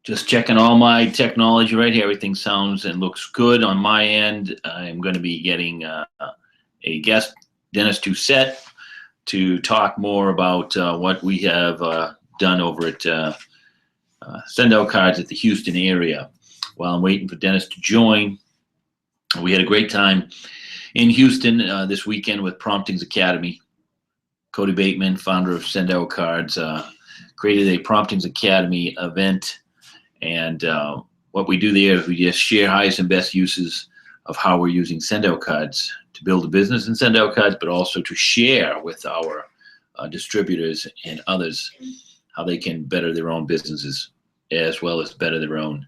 Just checking all my technology right here. Everything sounds and looks good on my end. I'm going to be getting a guest, Dennis Doucette, to talk more about what we have done over at Send Out Cards at the Houston area. While I'm waiting for Dennis to join, we had a great time in Houston this weekend with Promptings Academy. Cody Bateman, founder of Send Out Cards, created a Promptings Academy event. And what we do there is we just share highest and best uses of how we're using Send Out Cards to build a business in Send Out Cards, but also to share with our distributors and others how they can better their own businesses as well as better their own,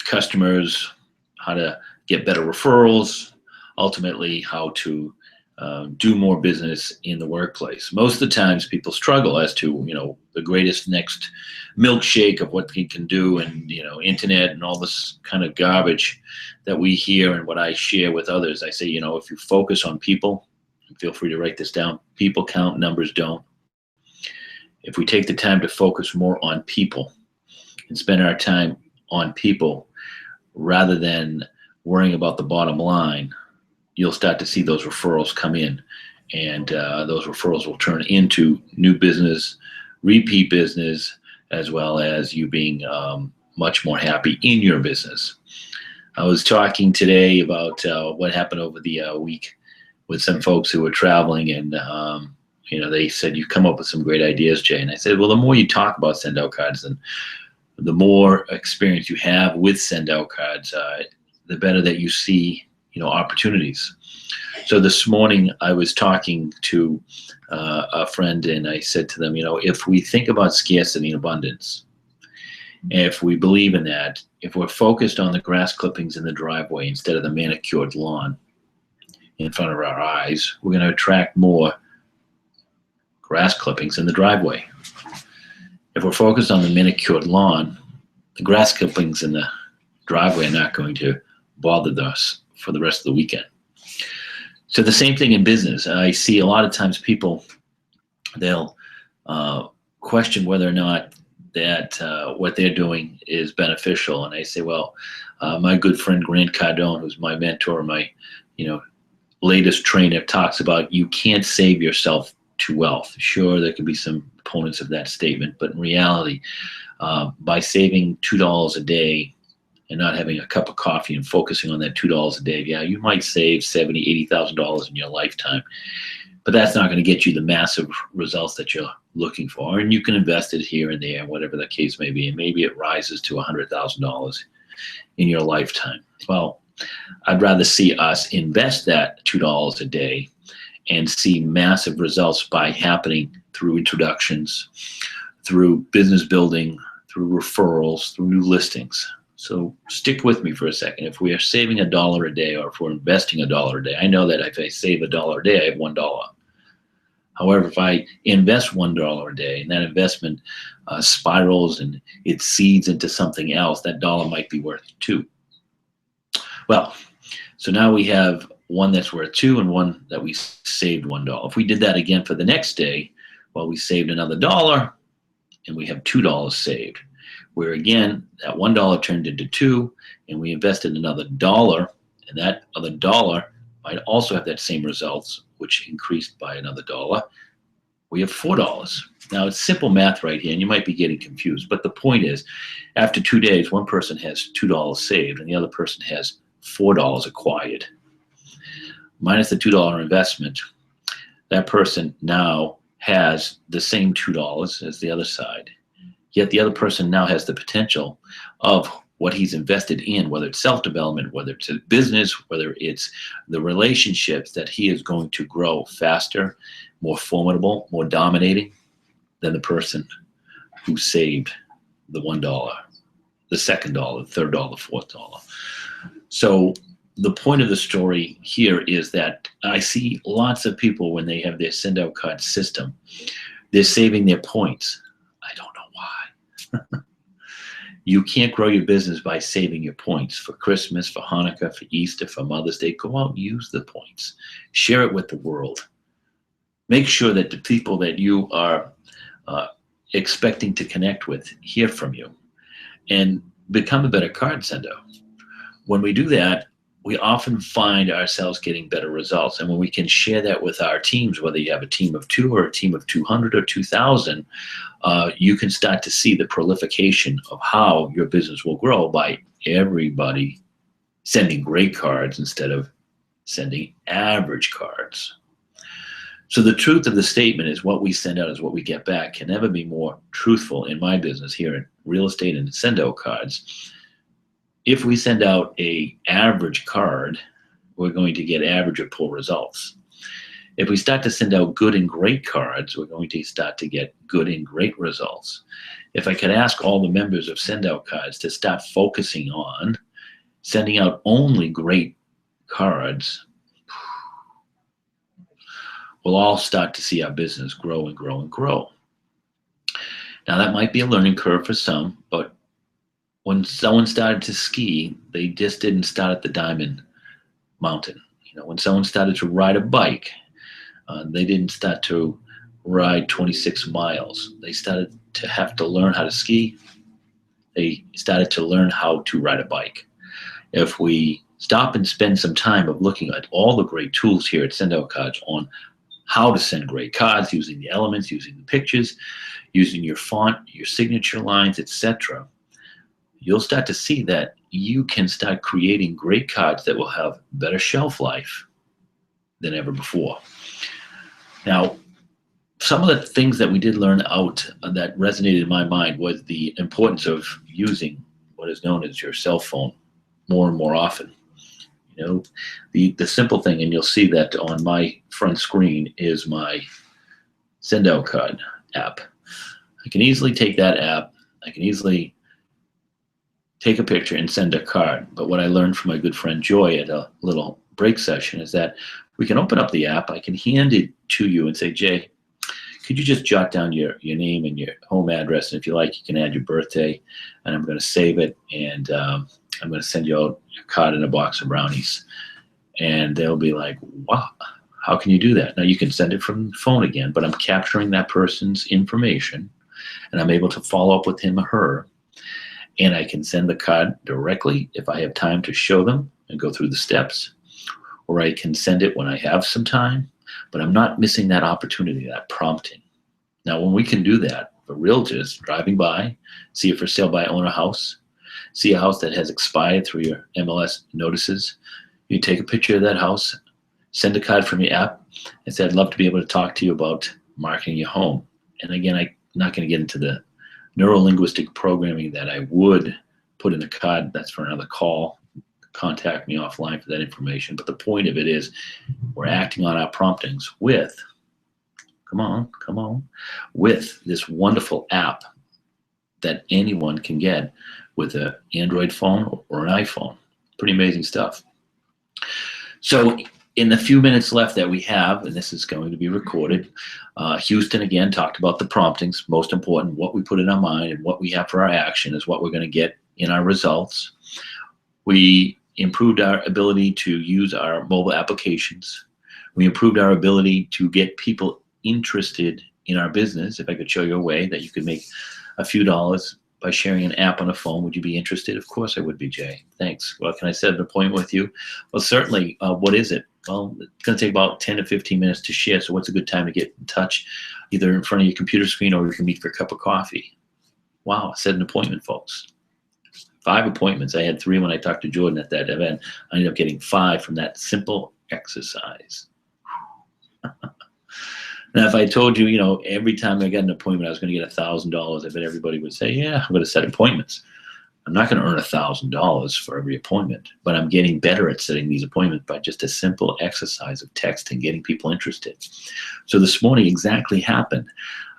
customers, how to get better referrals, ultimately how to do more business in the workplace. Most of the times people struggle as to, the greatest next milkshake of what we can do and, internet and all this kind of garbage that we hear and what I share with others. I say, if you focus on people, feel free to write this down, people count, numbers don't. If we take the time to focus more on people and spend our time on people rather than worrying about the bottom line, you'll start to see those referrals come in, and those referrals will turn into new business, repeat business, as well as you being much more happy in your business. I was talking today about what happened over the week with some folks who were traveling, and they said, "You've come up with some great ideas, Jay." And I said, well, the more you talk about Send Out Cards, and the more experience you have with Send Out Cards, the better that you see opportunities. So this morning I was talking to a friend, and I said to them, if we think about scarcity and abundance, if we believe in that, if we're focused on the grass clippings in the driveway instead of the manicured lawn in front of our eyes, we're going to attract more grass clippings in the driveway. If we're focused on the manicured lawn, the grass clippings in the driveway are not going to bother us for the rest of the weekend. So the same thing in business. I see a lot of times people, they'll question whether or not that what they're doing is beneficial. And I say, well, my good friend Grant Cardone, who's my mentor, my latest trainer, talks about you can't save yourself to wealth. Sure, there could be some opponents of that statement, but in reality, by saving $2 a day and not having a cup of coffee and focusing on that $2 a day, yeah, you might save $70,000, $80,000 in your lifetime, but that's not going to get you the massive results that you're looking for. And you can invest it here and there, whatever the case may be, and maybe it rises to $100,000 in your lifetime. Well, I'd rather see us invest that $2 a day and see massive results by happening through introductions, through business building, through referrals, through new listings. So stick with me for a second. If we are saving $1 a day, or if we're investing $1 a day, I know that if I save $1 a day, I have $1. However, if I invest $1 a day and that investment spirals and it seeds into something else, that dollar might be worth $2. Well, so now we have one that's worth $2 and one that we saved $1. If we did that again for the next day, well, we saved another $1 and we have $2 saved. Where again, that $1 turned into $2 and we invested another $1, and that other $1 might also have that same results, which increased by another $1. We have $4. Now it's simple math right here, and you might be getting confused, but the point is, after 2 days, one person has $2 saved and the other person has $4 acquired. Minus the $2 investment, that person now has the same $2 as the other side. Yet the other person now has the potential of what he's invested in, whether it's self-development, whether it's a business, whether it's the relationships, that he is going to grow faster, more formidable, more dominating than the person who saved the $1, the second dollar, the third dollar, the fourth dollar. So the point of the story here is that I see lots of people, when they have their Send Out Card system, they're saving their points. I don't know why. You can't grow your business by saving your points for Christmas, for Hanukkah, for Easter, for Mother's Day. Go out and use the points. Share it with the world. Make sure that the people that you are expecting to connect with hear from you and become a better card sender. When we do that, we often find ourselves getting better results. And when we can share that with our teams, whether you have a team of 2 or a team of 200 or 2,000, you can start to see the proliferation of how your business will grow by everybody sending great cards instead of sending average cards. So the truth of the statement is what we send out is what we get back can never be more truthful in my business here in real estate and send out cards. If we send out a average card, we're going to get average or poor results. If we start to send out good and great cards, we're going to start to get good and great results. If I could ask all the members of Send Out Cards to start focusing on sending out only great cards, we'll all start to see our business grow and grow and grow. Now that might be a learning curve for some, but when someone started to ski, they just didn't start at the Diamond Mountain. When someone started to ride a bike, they didn't start to ride 26 miles. They started to have to learn how to ski. They started to learn how to ride a bike. If we stop and spend some time of looking at all the great tools here at Send Out Cards on how to send great cards, using the elements, using the pictures, using your font, your signature lines, etc., you'll start to see that you can start creating great cards that will have better shelf life than ever before. Now, some of the things that we did learn out that resonated in my mind was the importance of using what is known as your cell phone more and more often. The simple thing, and you'll see that on my front screen, is my Send Out Card app. I can easily take that app. I can easily take a picture and send a card. But what I learned from my good friend Joy at a little break session is that we can open up the app. I can hand it to you and say, Jay, could you just jot down your name and your home address? And if you like, you can add your birthday. And I'm going to save it. And I'm going to send you out a card and a box of brownies. And they'll be like, wow, how can you do that? Now you can send it from the phone again, but I'm capturing that person's information and I'm able to follow up with him or her. And I can send the card directly if I have time to show them and go through the steps, or I can send it when I have some time, but I'm not missing that opportunity, that prompting. Now, when we can do that, for realtors driving by, see a for sale by owner house, see a house that has expired through your MLS notices, you take a picture of that house, send a card from your app, and say, I'd love to be able to talk to you about marketing your home. And again, I'm not going to get into the neuro-linguistic programming that I would put in the card. That's for another call. Contact me offline for that information. But the point of it is we're acting on our promptings with, come on, with this wonderful app that anyone can get with an Android phone or an iPhone. Pretty amazing stuff. So in the few minutes left that we have, and this is going to be recorded, Houston again talked about the promptings. Most important, what we put in our mind and what we have for our action is what we're going to get in our results. We improved our ability to use our mobile applications. We improved our ability to get people interested in our business. If I could show you a way that you could make a few dollars by sharing an app on a phone, would you be interested? Of course I would be, Jay. Thanks. Well, can I set an appointment with you? Well, certainly. What is it? Well, it's going to take about 10 to 15 minutes to share. So what's a good time to get in touch? Either in front of your computer screen or you can meet for a cup of coffee. Wow, set an appointment, folks. 5 appointments. I had 3 when I talked to Jordan at that event. I ended up getting 5 from that simple exercise. Now, if I told you, every time I got an appointment, I was going to get $1,000, I bet everybody would say, yeah, I'm going to set appointments. I'm not going to earn $1,000 for every appointment, but I'm getting better at setting these appointments by just a simple exercise of text and getting people interested. So this morning exactly happened.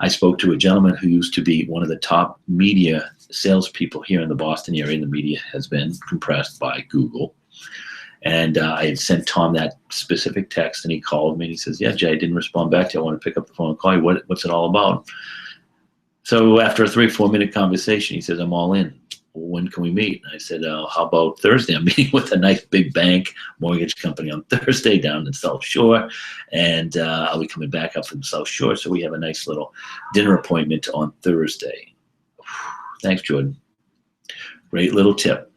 I spoke to a gentleman who used to be one of the top media salespeople here in the Boston area, and the media has been compressed by Google. And I had sent Tom that specific text, and he called me and he says, yeah, Jay, I didn't respond back to you. I want to pick up the phone and call you. What's it all about? So after a 3 or 4 minute conversation, he says, I'm all in. when can we meet? And I said, how about Thursday? I'm meeting with a nice big bank mortgage company on Thursday down in South Shore, and I'll be coming back up from the South Shore, so we have a nice little dinner appointment on Thursday. Thanks, Jordan. Great little tip.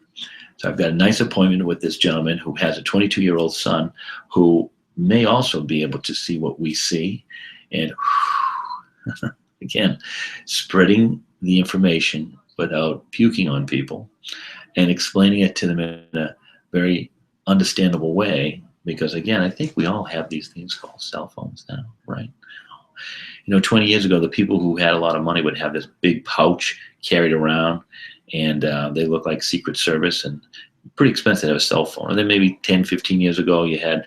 So I've got a nice appointment with this gentleman who has a 22-year-old son who may also be able to see what we see. And again, spreading the information without puking on people and explaining it to them in a very understandable way. Because again, I think we all have these things called cell phones now, right? 20 years ago, the people who had a lot of money would have this big pouch carried around, and they look like Secret Service, and pretty expensive to have a cell phone. And then maybe 10, 15 years ago, you had,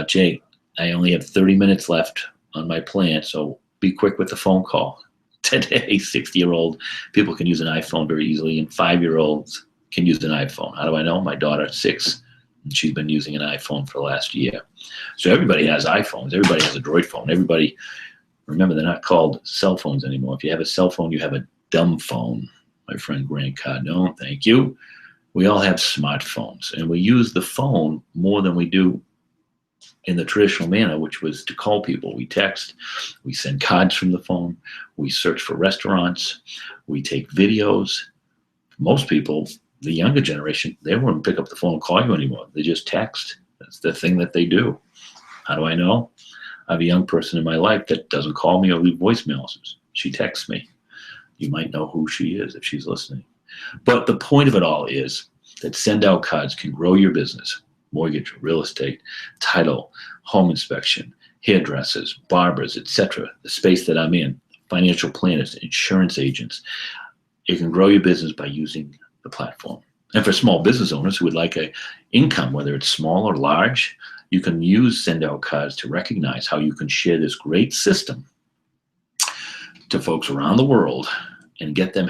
Jay, I only have 30 minutes left on my plan, so be quick with the phone call. Today, 60-year-old people can use an iPhone very easily, and 5-year-olds can use an iPhone. How do I know? My daughter's 6, and she's been using an iPhone for the last year. So everybody has iPhones. Everybody has a Droid phone. Everybody, remember, they're not called cell phones anymore. If you have a cell phone, you have a dumb phone. My friend Grant Cardone, thank you. We all have smartphones, and we use the phone more than we do in the traditional manner, which was to call people. We text, we send cards from the phone, we search for restaurants, we take videos. Most people, the younger generation, they won't pick up the phone and call you anymore. They just text. That's the thing that they do. How do I know? I have a young person in my life that doesn't call me or leave voicemails. She texts me. You might know who she is if she's listening. But the point of it all is that send out cards can grow your business. Mortgage, real estate, title, home inspection, hairdressers, barbers, etc. The space that I'm in, financial planners, insurance agents. It can grow your business by using the platform. And for small business owners who would like an income, whether it's small or large, you can use send out cards to recognize how you can share this great system to folks around the world and get them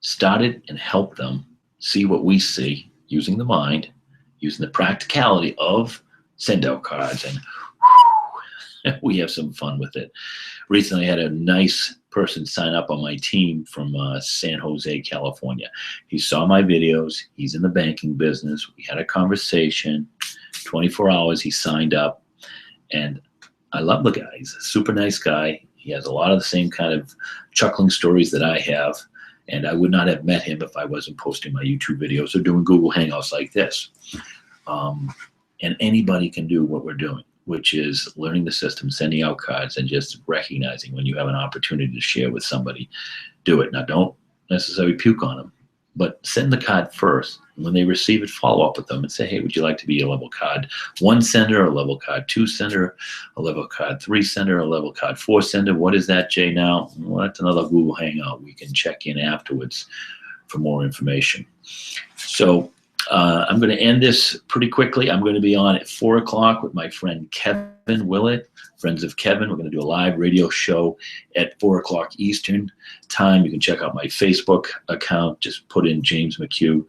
started and help them see what we see using the mind, using the practicality of send out cards, and we have some fun with it. Recently, I had a nice person sign up on my team from San Jose, California. He saw my videos. He's in the banking business. We had a conversation. 24 hours, he signed up, and I love the guy. He's a super nice guy. He has a lot of the same kind of chuckling stories that I have, and I would not have met him if I wasn't posting my YouTube videos or doing Google Hangouts like this. And anybody can do what we're doing, which is learning the system, sending out cards, and just recognizing when you have an opportunity to share with somebody, do it. Now, don't necessarily puke on them, but send the card first. When they receive it, follow up with them and say, hey, would you like to be a level card 1 sender, a level card 2 sender, a level card 3 sender, a level card 4 sender? What is that, Jay, now? Well, that's another Google Hangout. We can check in afterwards for more information. So I'm going to end this pretty quickly. I'm going to be on at 4 o'clock with my friend Kevin Willett, Friends of Kevin. We're going to do a live radio show at 4 o'clock Eastern time. You can check out my Facebook account. Just put in James McHugh.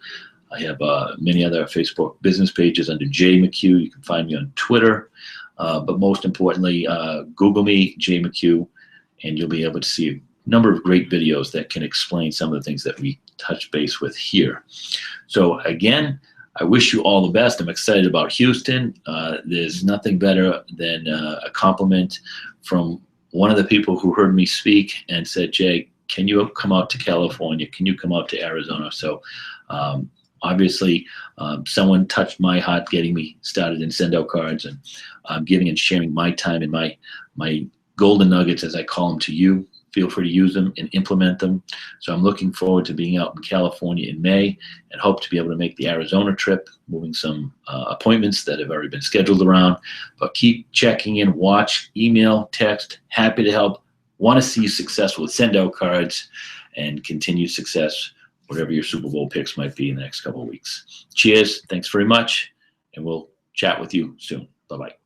I have many other Facebook business pages under J McHugh. You can find me on Twitter. But most importantly, Google me, J McHugh, and you'll be able to see a number of great videos that can explain some of the things that we touch base with here. So again, I wish you all the best. I'm excited about Houston. There's nothing better than a compliment from one of the people who heard me speak and said, Jay, can you come out to California? Can you come out to Arizona? So obviously, someone touched my heart getting me started in send out cards, and I'm giving and sharing my time and my golden nuggets, as I call them, to you. Feel free to use them and implement them. So I'm looking forward to being out in California in May and hope to be able to make the Arizona trip, moving some appointments that have already been scheduled around. But keep checking in, watch, email, text. Happy to help. Want to see you successful with send out cards and continued success, whatever your Super Bowl picks might be in the next couple of weeks. Cheers. Thanks very much. And we'll chat with you soon. Bye-bye.